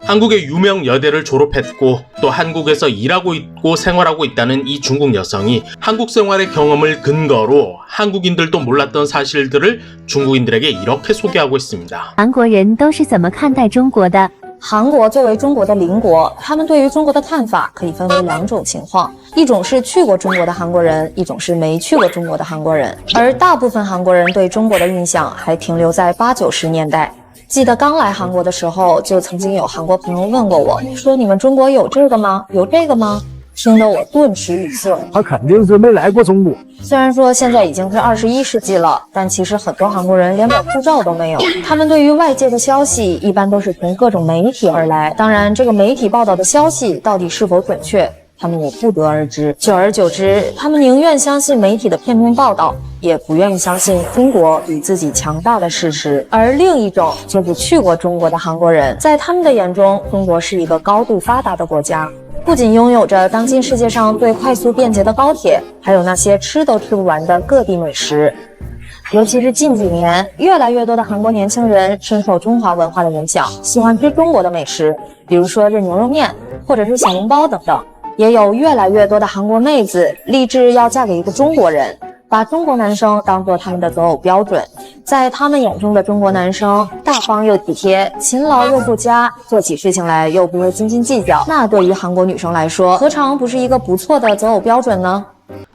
한국의 유명 여대를 졸업했고 또 한국에서 일하고 있고 생활하고 있다는 이 중국 여성이 한국 생활의 경험을 근거로 한국인들도 몰랐던 사실들을 중국인들에게 이렇게 소개하고 있습니다. 韩国人都是怎么看待中国的？ 韩国作为中国的邻国，他们对于中国的看法可以分为2种情况，一种是去过中国的韩国人，一种是没去过中国的韩国人。而大部分韩国人对中国的印象还停留在80、90年代。记得刚来韩国的时候，就曾经有韩国朋友问过我，说你们中国有这个吗？有这个吗？听得我顿时语塞。他肯定是没来过中国。虽然说现在已经是21世纪了，但其实很多韩国人连本护照都没有。他们对于外界的消息一般都是从各种媒体而来，当然这个媒体报道的消息到底是否准确，他们也不得而知。久而久之，他们宁愿相信媒体的片面报道，也不愿意相信中国比自己强大的事实。而另一种就是去过中国的韩国人，在他们的眼中，中国是一个高度发达的国家。不仅拥有着当今世界上最快速便捷的高铁，还有那些吃都吃不完的各地美食。尤其是近几年，越来越多的韩国年轻人深受中华文化的影响，喜欢吃中国的美食，比如说是牛肉面，或者是小笼包等等。也有越来越多的韩国妹子立志要嫁给一个中国人，把中国男生当作他们的择偶标准。在他们眼中的中国男生，大方又体贴，勤劳又不佳，做起事情来又不会斤斤计较，那对于韩国女生来说，何尝不是一个不错的择偶标准呢？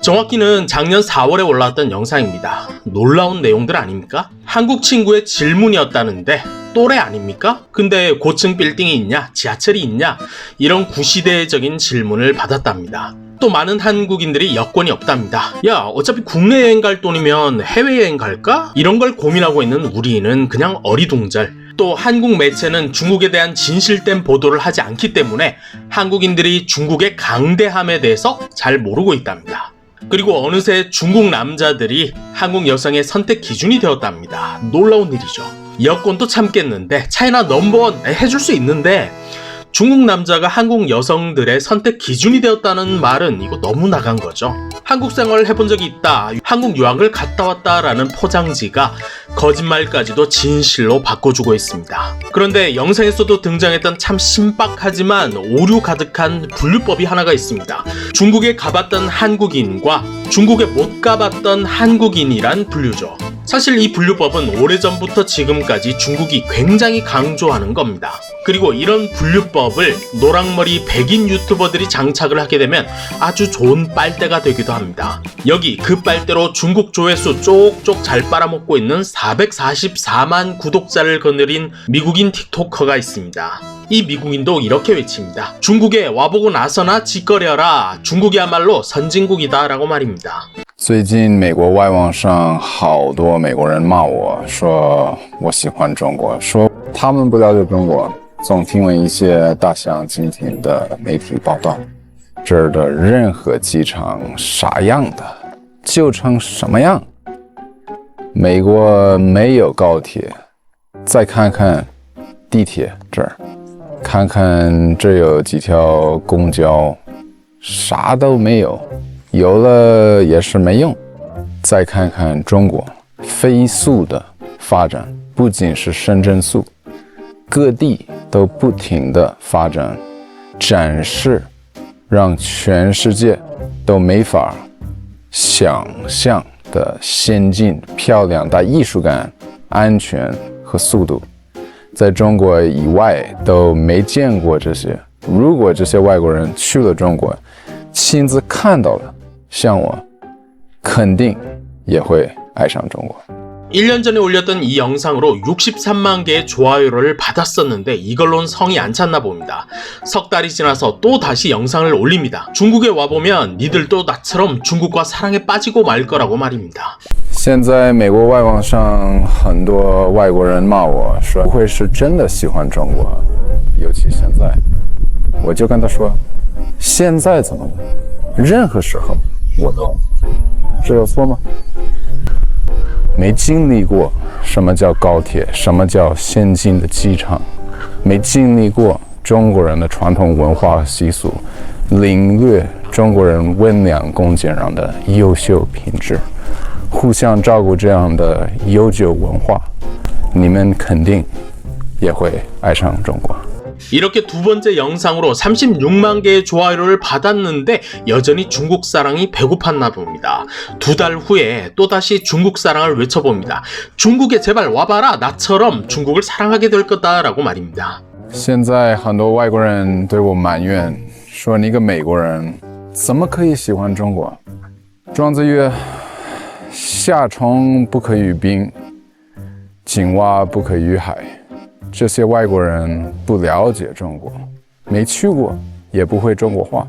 정확히는 작년 4월에 올라왔던 영상입니다. 놀라운 내용들 아닙니까? 한국 친구의 질문이었다는데 또래 아닙니까? 근데 고층 빌딩이 있냐? 지하철이 있냐? 이런 구시대적인 질문을 받았답니다. 또 많은 한국인들이 여권이 없답니다. 야, 어차피 국내 여행 갈 돈이면 해외여행 갈까? 이런 걸 고민하고 있는 우리는 그냥 어리둥절. 또 한국 매체는 중국에 대한 진실된 보도를 하지 않기 때문에 한국인들이 중국의 강대함에 대해서 잘 모르고 있답니다. 그리고 어느새 중국 남자들이 한국 여성의 선택 기준이 되었답니다. 놀라운 일이죠. 여권도 참겠는데 차이나 넘버원 해줄 수 있는데 중국 남자가 한국 여성들의 선택 기준이 되었다는 말은 이거 너무 나간 거죠. 한국 생활을 해본 적이 있다, 한국 유학을 갔다 왔다라는 포장지가 거짓말까지도 진실로 바꿔주고 있습니다. 그런데 영상에서도 등장했던 참 신박하지만 오류 가득한 분류법이 하나가 있습니다. 중국에 가봤던 한국인과 중국에 못 가봤던 한국인이란 분류죠. 사실 이 분류법은 오래전부터 지금까지 중국이 굉장히 강조하는 겁니다. 그리고 이런 분류법을 노랑머리 백인 유튜버들이 장착을 하게 되면 아주 좋은 빨대가 되기도 합니다. 여기 그 빨대로 중국 조회수 쪽쪽 잘 빨아먹고 있는 444만 구독자를 거느린 미국인 틱토커가 있습니다. 이 미국인도 이렇게 외칩니다. 중국에 와보고 나서나 짓거려라. 중국이야말로 선진국이다 라고 말입니다. 最近美国外网上好多美国人骂我说我喜欢中国，说他们不了解中国，总听闻一些大相径庭的媒体报道，这儿的任何机场啥样的就成什么样。美国没有高铁，再看看地铁这儿，看看这有几条公交，啥都没有。有了也是没用。再看看中国飞速的发展，不仅是深圳速，各地都不停的发展，展示让全世界都没法想象的先进、漂亮的艺术感、安全和速度，在中国以外都没见过这些。如果这些外国人去了中国，亲自看到了，像我肯定也会爱上中国。 1년 전에 올렸던 이 영상으로 63만 개의 좋아요를 받았었는데 이걸로는 성이 안 찼나 봅니다. 석 달이 지나서 또 다시 영상을 올립니다. 중국에 와보면 니들도 나처럼 중국과 사랑에 빠지고 말 거라고 말입니다. 现在美国外网上很多外国人骂我说不会是真的喜欢中国，尤其现在，我就跟他说，现在怎么了？任何时候我都，这有错吗？没经历过什么叫高铁，什么叫先进的机场，没经历过中国人的传统文化和习俗，领略中国人温良恭俭让的优秀品质，互相照顾这样的悠久文化，你们肯定也会爱上中国。 이렇게 두 번째 영상으로 36만 개의 좋아요를 받았는데 여전히 중국 사랑이 배고팠나 봅니다. 2달 후에 또다시 중국 사랑을 외쳐봅니다. 중국에 제발 와봐라, 나처럼 중국을 사랑하게 될 거다라고 말입니다. 现在很多外国人对我埋怨，说你一个美国人怎么可以喜欢中国？庄子曰：夏虫不可语冰，井蛙不可语海。这些外国人不了解中国，没去过，也不会中国话，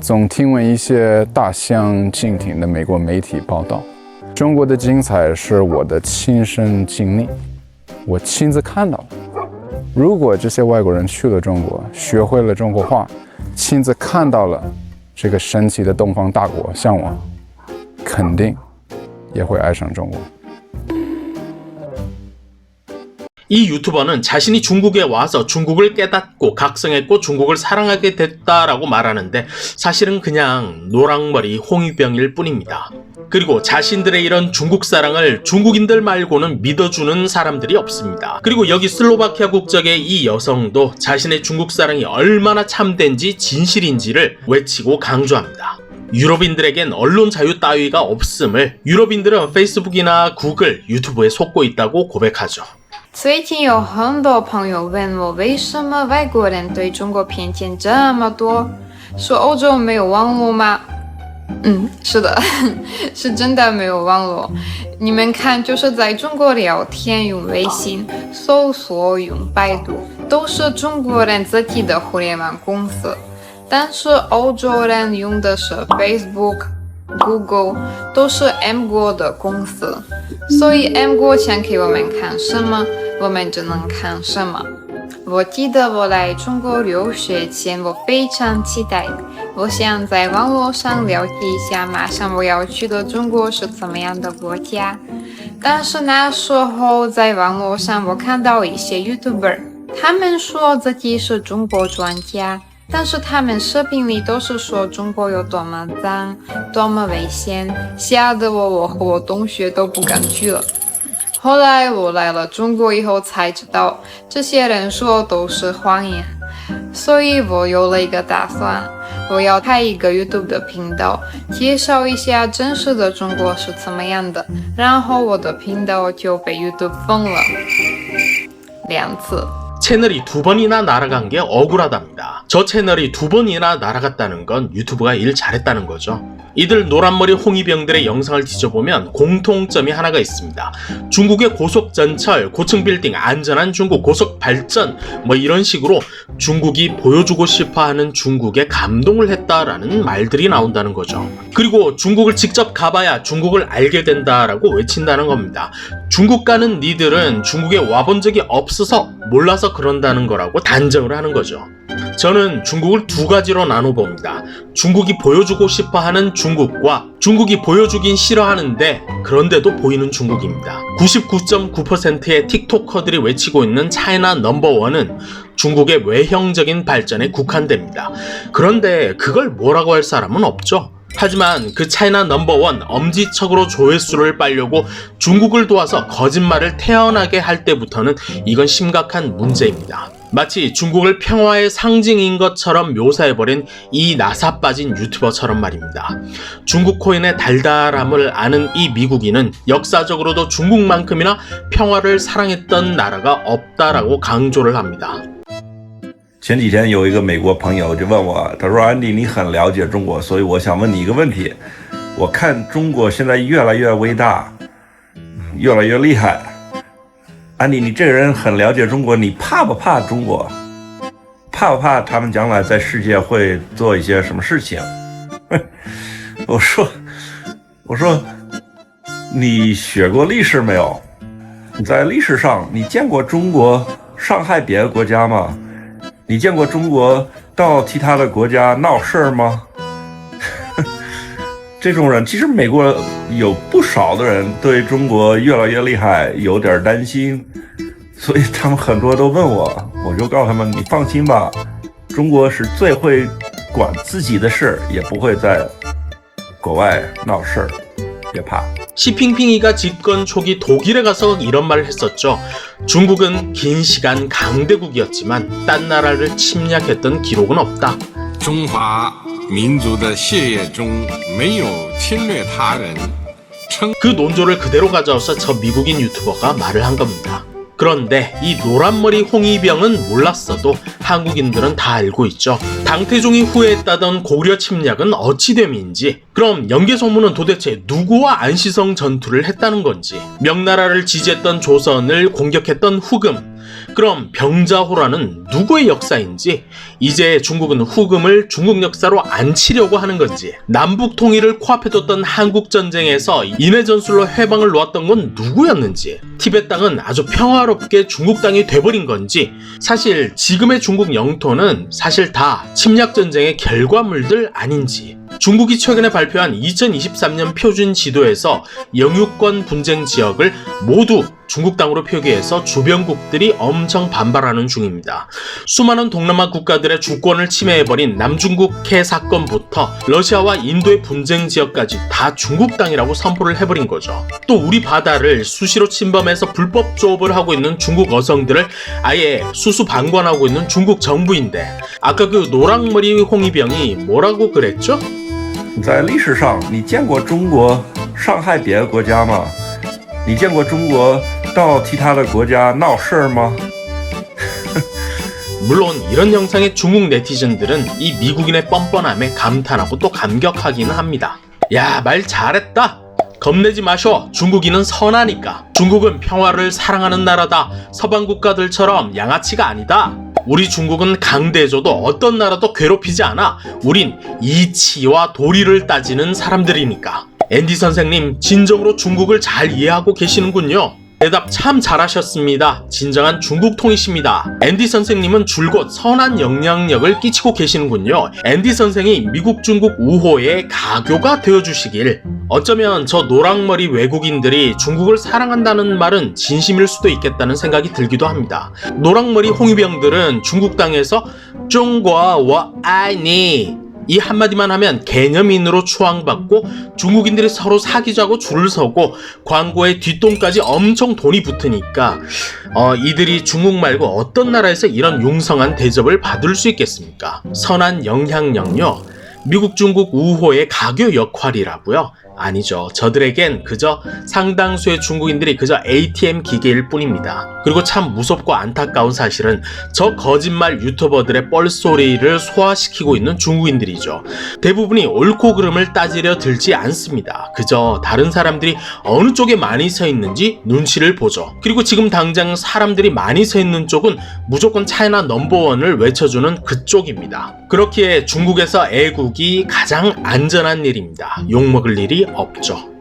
总听闻一些大相径庭的美国媒体报道。中国的精彩是我的亲身经历，我亲自看到了。如果这些外国人去了中国，学会了中国话，亲自看到了这个神奇的东方大国，像我，肯定也会爱上中国。 이 유튜버는 자신이 중국에 와서 중국을 깨닫고 각성했고 중국을 사랑하게 됐다라고 말하는데 사실은 그냥 노랑머리 홍위병일 뿐입니다. 그리고 자신들의 이런 중국 사랑을 중국인들 말고는 믿어주는 사람들이 없습니다. 그리고 여기 슬로바키아 국적의 이 여성도 자신의 중국 사랑이 얼마나 참된지 진실인지를 외치고 강조합니다. 유럽인들에겐 언론 자유 따위가 없음을 유럽인들은 페이스북이나 구글, 유튜브에 속고 있다고 고백하죠. 最近有很多朋友问我，为什么外国人对中国偏见这么多？说欧洲没有网络吗？是的，是真的没有网络。你们看，就是在中国聊天用微信、搜索用百度，都是中国人自己的互联网公司，但是欧洲人用的是 Facebook、Google， 都是 M 国的公司，所以 M 国想给我们看什么，我们就能看什么。我记得我来中国留学前，我非常期待，我想在网络上了解一下马上我要去的中国是怎么样的国家。但是那时候在网络上我看到一些 YouTuber， 他们说自己是中国专家，但是他们视频里都是说中国有多么脏、多么危险，吓得我和我同学都不敢去了。后来我来了中国以后才知道，这些人说都是谎言，所以我有了一个打算，我要开一个 YouTube 的频道，介绍一下真实的中国是怎么样的，然后我的频道就被 YouTube 封了2次。 채널이 2번이나 날아간 게 억울하답니다. 저 채널이 2번이나 날아갔다는 건 유튜브가 일 잘했다는 거죠. 이들 노란머리 홍위병들의 영상을 뒤져보면 공통점이 하나가 있습니다. 중국의 고속전철, 고층 빌딩, 안전한 중국, 고속발전 뭐 이런 식으로 중국이 보여주고 싶어하는 중국에 감동을 했다라는 말들이 나온다는 거죠. 그리고 중국을 직접 가봐야 중국을 알게 된다라고 외친다는 겁니다. 중국 가는 니들은 중국에 와본 적이 없어서 몰라서 그런다는 거라고 단정을 하는 거죠. 저는 중국을 두 가지로 나눠봅니다. 중국이 보여주고 싶어하는 중국과 중국이 보여주긴 싫어하는데 그런데도 보이는 중국입니다. 99.9%의 틱토커들이 외치고 있는 차이나 넘버원은 중국의 외형적인 발전에 국한됩니다. 그런데 그걸 뭐라고 할 사람은 없죠. 하지만 그 차이나 넘버원 엄지척으로 조회수를 빨려고 중국을 도와서 거짓말을 태어나게 할 때부터는 이건 심각한 문제입니다. 마치 중국을 평화의 상징인 것처럼 묘사해버린 이 나사 빠진 유튜버처럼 말입니다. 중국 코인의 달달함을 아는 이 미국인은 역사적으로도 중국만큼이나 평화를 사랑했던 나라가 없다라고 강조를 합니다. 前几天有一个美国朋友就问我，他说安迪你很了解中国，所以我想问你一个问题，我看中国现在越来越伟大，越来越厉害，安迪你这个人很了解中国，你怕不怕中国？怕不怕他们将来在世界会做一些什么事情？我说你学过历史没有？你在历史上你见过中国伤害别的国家吗？你见过中国到其他的国家闹事儿吗？这种人其实美国有不少的人对中国越来越厉害有点担心，所以他们很多都问我，我就告诉他们，你放心吧，中国是最会管自己的事，也不会在国外闹事儿，别怕。 시핑핑이가 집권 초기 독일에 가서 이런 말을 했었죠. 중국은 긴 시간 강대국이었지만 딴 나라를 침략했던 기록은 없다. 中华民族的血液中没有侵略他人。 그 논조를 그대로 가져와서 저 미국인 유튜버가 말을 한 겁니다. 그런데 이 노란머리 홍위병은 몰랐어도 한국인들은 다 알고 있죠. 당태종이 후회했다던 고려 침략은 어찌됨인지, 그럼 연개소문은 도대체 누구와 안시성 전투를 했다는 건지, 명나라를 지지했던 조선을 공격했던 후금, 그럼 병자호란은 누구의 역사인지, 이제 중국은 후금을 중국 역사로 안 치려고 하는 건지, 남북 통일을 코앞에 뒀던 한국전쟁에서 인해전술로 해방을 놓았던 건 누구였는지, 티베트 땅은 아주 평화롭게 중국 땅이 돼버린 건지, 사실 지금의 중국 영토는 사실 다 침략전쟁의 결과물들 아닌지, 중국이 최근에 발표한 2023년 표준 지도에서 영유권 분쟁 지역을 모두 중국 땅으로 표기해서 주변국들이 엄청 반발하는 중입니다. 수많은 동남아 국가들의 주권을 침해해버린 남중국해 사건부터 러시아와 인도의 분쟁 지역까지 다 중국 땅이라고 선포를 해버린 거죠. 또 우리 바다를 수시로 침범해서 불법 조업을 하고 있는 중국 어성들을 아예 수수방관하고 있는 중국 정부인데, 아까 그 노랑머리 홍위병이 뭐라고 그랬죠? 在历史上，你见过中国伤害别的国家吗？你见过中国到其他的国家闹事儿吗？ 물론 이런 영상의 중국 네티즌들은 이 미국인의 뻔뻔함에 감탄하고 또 감격하기는 합니다. 야, 말 잘했다. 겁내지 마셔. 중국인은 선하니까. 중국은 평화를 사랑하는 나라다. 서방 국가들처럼 양아치가 아니다. 우리 중국은 강대해줘도 어떤 나라도 괴롭히지 않아. 우린 이치와 도리를 따지는 사람들이니까. 앤디 선생님, 진정으로 중국을 잘 이해하고 계시는군요. 대답 참 잘하셨습니다. 진정한 중국통이십니다. 앤디 선생님은 줄곧 선한 영향력을 끼치고 계시는군요. 앤디 선생이 미국 중국 우호의 가교가 되어주시길. 어쩌면 저 노랑머리 외국인들이 중국을 사랑한다는 말은 진심일 수도 있겠다는 생각이 들기도 합니다. 노랑머리 홍위병들은 중국 땅에서 중국어我爱你이 한마디만 하면 개념인으로 추앙받고 중국인들이 서로 사귀자고 줄을 서고 광고에 뒷돈까지 엄청 돈이 붙으니까 이들이 중국 말고 어떤 나라에서 이런 융성한 대접을 받을 수 있겠습니까? 선한 영향력요? 미국 중국 우호의 가교 역할이라고요? 아니죠. 저들에겐 그저 상당수의 중국인들이 그저 ATM 기계일 뿐입니다. 그리고 참 무섭고 안타까운 사실은 저 거짓말 유튜버들의 뻘소리를 소화시키고 있는 중국인들이죠. 대부분이 옳고 그름을 따지려 들지 않습니다. 그저 다른 사람들이 어느 쪽에 많이 서 있는지 눈치를 보죠. 그리고 지금 당장 사람들이 많이 서 있는 쪽은 무조건 차이나 넘버원을 외쳐주는 그쪽입니다. 그렇기에 중국에서 애국이 가장 안전한 일입니다. 욕먹을 일이 없죠.